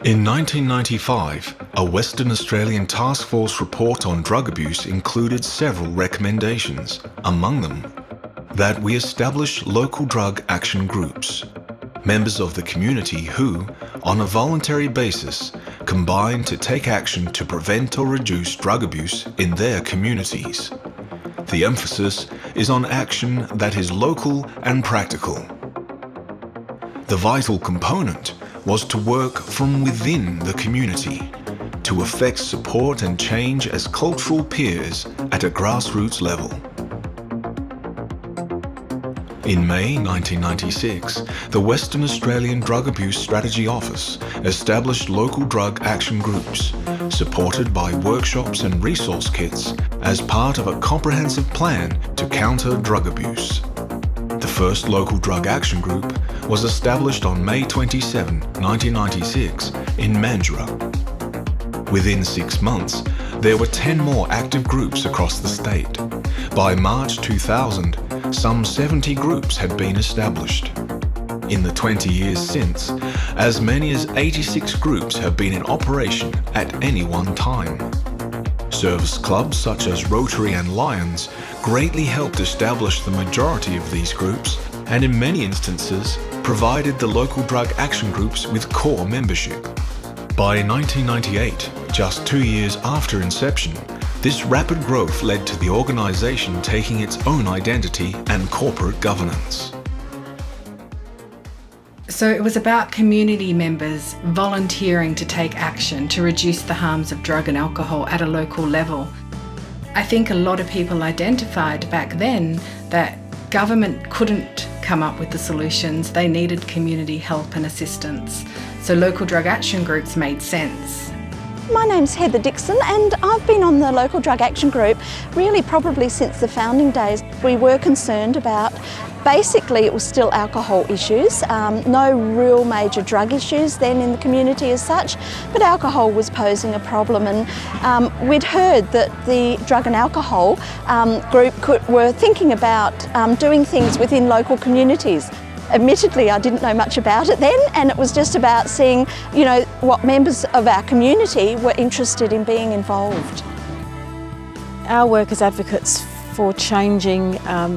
In 1995, a Western Australian task force report on drug abuse included several recommendations, among them that we establish local drug action groups, members of the community who, on a voluntary basis, combine to take action to prevent or reduce drug abuse in their communities. The emphasis is on action that is local and practical. The vital component was to work from within the community, to effect support and change as cultural peers at a grassroots level. In May 1996, the Western Australian Drug Abuse Strategy Office established local drug action groups, supported by workshops and resource kits as part of a comprehensive plan to counter drug abuse. The first local drug action group was established on May 27, 1996 in Mandurah. Within 6 months, there were 10 more active groups across the state. By March 2000, some 70 groups had been established. In the 20 years since, as many as 86 groups have been in operation at any one time. Service clubs such as Rotary and Lions greatly helped establish the majority of these groups, and in many instances provided the local drug action groups with core membership. By 1998, just 2 years after inception, this rapid growth led to the organisation taking its own identity and corporate governance. So it was about community members volunteering to take action to reduce the harms of drug and alcohol at a local level. I think a lot of people identified back then that government couldn't come up with the solutions. They needed community help and assistance. So local drug action groups made sense. My name's Heather Dixon and I've been on the local drug action group really probably since the founding days. We were concerned about, basically it was still alcohol issues, no real major drug issues then in the community as such, but alcohol was posing a problem, and we'd heard that the drug and alcohol group were thinking about doing things within local communities. Admittedly, I didn't know much about it then, and it was just about seeing, what members of our community were interested in being involved. Our work as advocates for changing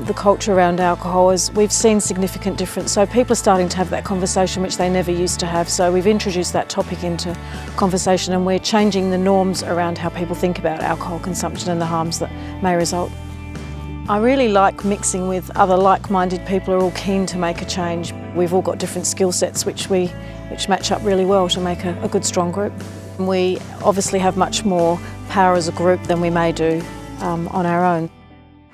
the culture around alcohol is we've seen significant difference. So people are starting to have that conversation which they never used to have. So we've introduced that topic into conversation, and we're changing the norms around how people think about alcohol consumption and the harms that may result. I really like mixing with other like-minded people who are all keen to make a change. We've all got different skill sets which match up really well to make a good, strong group. We obviously have much more power as a group than we may do on our own.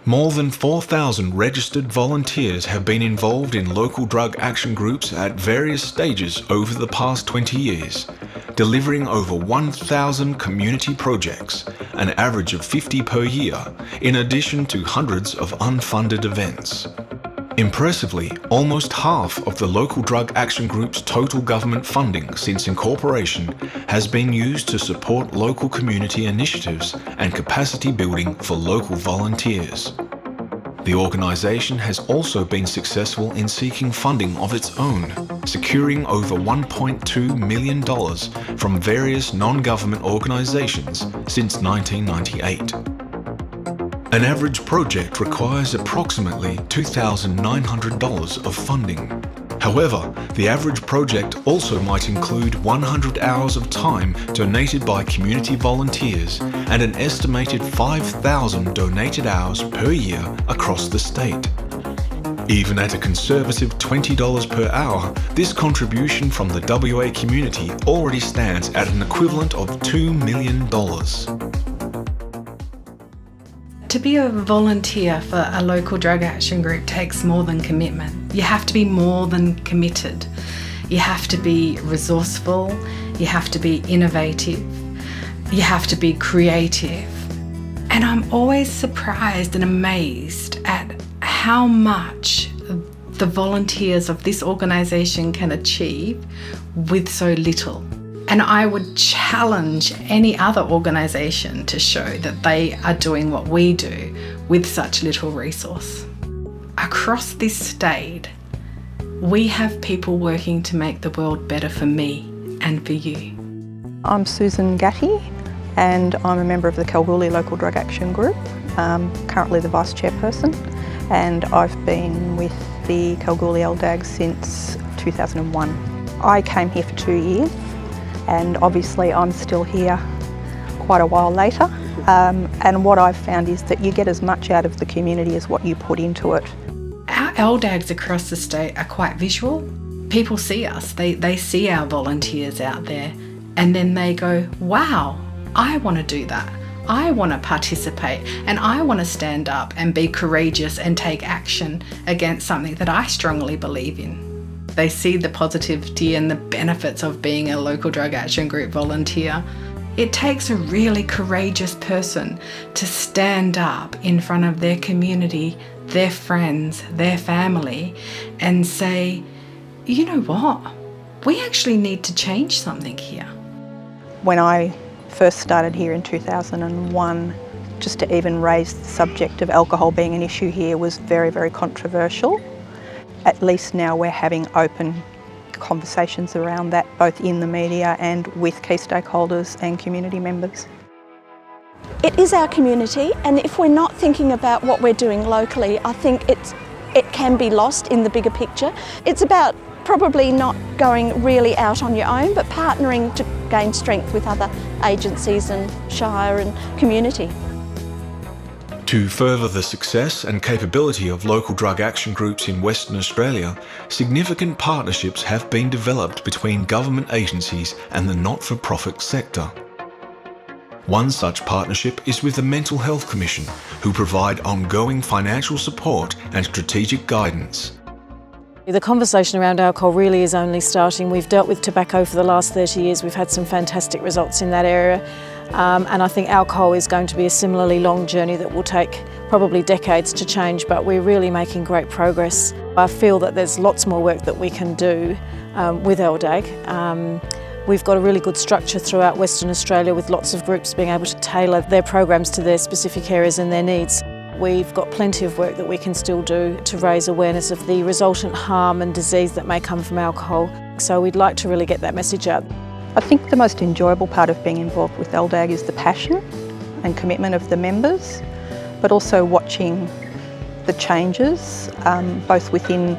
More than 4,000 registered volunteers have been involved in local drug action groups at various stages over the past 20 years, delivering over 1,000 community projects, an average of 50 per year, in addition to hundreds of unfunded events. Impressively, almost half of the local drug action group's total government funding since incorporation has been used to support local community initiatives and capacity building for local volunteers. The organisation has also been successful in seeking funding of its own, securing over $1.2 million from various non-government organisations since 1998. An average project requires approximately $2,900 of funding. However, the average project also might include 100 hours of time donated by community volunteers and an estimated 5,000 donated hours per year across the state. Even at a conservative $20 per hour, this contribution from the WA community already stands at an equivalent of $2 million. To be a volunteer for a local drug action group takes more than commitment. You have to be more than committed. You have to be resourceful, you have to be innovative, you have to be creative. And I'm always surprised and amazed at how much the volunteers of this organisation can achieve with so little. And I would challenge any other organisation to show that they are doing what we do with such little resource. Across this state, we have people working to make the world better for me and for you. I'm Susan Gatty and I'm a member of the Kalgoorlie Local Drug Action Group, currently the Vice Chairperson, and I've been with the Kalgoorlie LDAG since 2001. I came here for 2 years and obviously I'm still here quite a while later, and what I've found is that you get as much out of the community as what you put into it. Our LDAGs across the state are quite visual. People see us, they see our volunteers out there, and then they go, wow, I want to do that. I want to participate and I want to stand up and be courageous and take action against something that I strongly believe in. They see the positivity and the benefits of being a local drug action group volunteer. It takes a really courageous person to stand up in front of their community, their friends, their family, and say, you know what? We actually need to change something here. When I first started here in 2001, just to even raise the subject of alcohol being an issue here was very, very controversial. At least now we're having open conversations around that, both in the media and with key stakeholders and community members. It is our community, and if we're not thinking about what we're doing locally, I think it can be lost in the bigger picture. It's about probably not going really out on your own, but partnering to gain strength with other agencies and shire and community. To further the success and capability of local drug action groups in Western Australia, significant partnerships have been developed between government agencies and the not-for-profit sector. One such partnership is with the Mental Health Commission, who provide ongoing financial support and strategic guidance. The conversation around alcohol really is only starting. We've dealt with tobacco for the last 30 years. We've had some fantastic results in that area. And I think alcohol is going to be a similarly long journey that will take probably decades to change, but we're really making great progress. I feel that there's lots more work that we can do with LDAG. We've got a really good structure throughout Western Australia with lots of groups being able to tailor their programs to their specific areas and their needs. We've got plenty of work that we can still do to raise awareness of the resultant harm and disease that may come from alcohol. So we'd like to really get that message out. I think the most enjoyable part of being involved with LDAG is the passion and commitment of the members, but also watching the changes, both within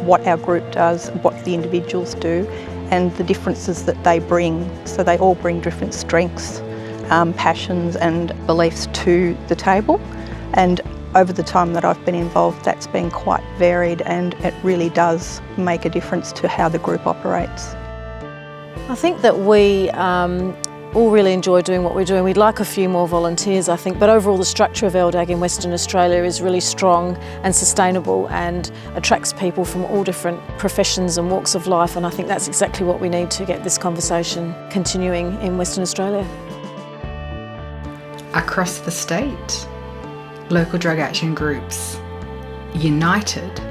what our group does, what the individuals do, and the differences that they bring. So they all bring different strengths, passions and beliefs to the table. And over the time that I've been involved, that's been quite varied, and it really does make a difference to how the group operates. I think that we all really enjoy doing what we're doing. We'd like a few more volunteers, I think, but overall the structure of LDAG in Western Australia is really strong and sustainable and attracts people from all different professions and walks of life, and I think that's exactly what we need to get this conversation continuing in Western Australia. Across the state, local drug action groups, united,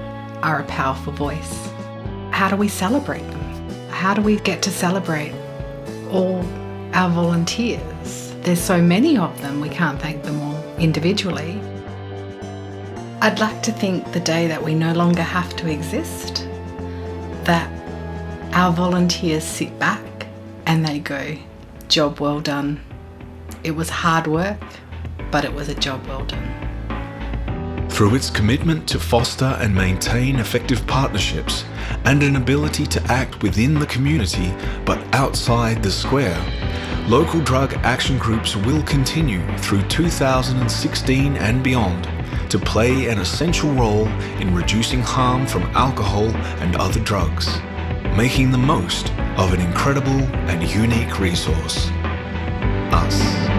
are a powerful voice. How do we celebrate them? How do we get to celebrate all our volunteers? There's so many of them, we can't thank them all individually. I'd like to think the day that we no longer have to exist, that our volunteers sit back and they go, job well done. It was hard work, but it was a job well done. Through its commitment to foster and maintain effective partnerships and an ability to act within the community but outside the square, local drug action groups will continue through 2016 and beyond to play an essential role in reducing harm from alcohol and other drugs, making the most of an incredible and unique resource, us.